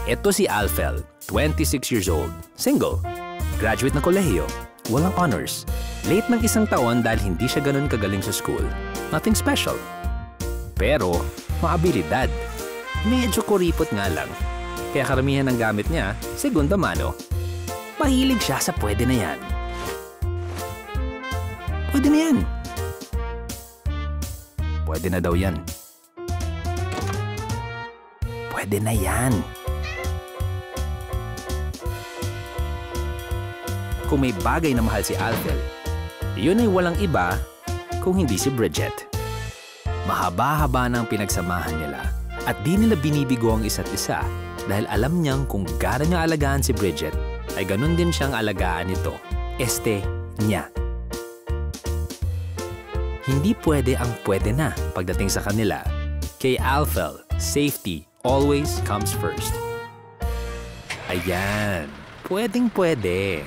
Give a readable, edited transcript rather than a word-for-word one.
Ito si Alfel, 26 years old, single, graduate ng kolehiyo, walang honors, late ng isang taon dahil hindi siya ganun kagaling sa school. Nothing special. Pero, maabilidad. Medyo kuripot nga lang. Kaya karamihan ng gamit niya, segunda mano. Mahilig siya sa pwede na yan. Pwede na yan. Pwede na daw yan. Pwede na yan. Kung may bagay na mahal si Alfel, yun ay walang iba kung hindi si Bridget. Mahaba-haba ng pinagsamahan nila at di nila binibigo ang isa't isa dahil alam niyang kung gaano niya alagaan si Bridget ay ganun din siyang alagaan nito, niya. Hindi pwede ang pwede na pagdating sa kanila. Kay Alfel, safety always comes first. Ayan, pwedeng pwede.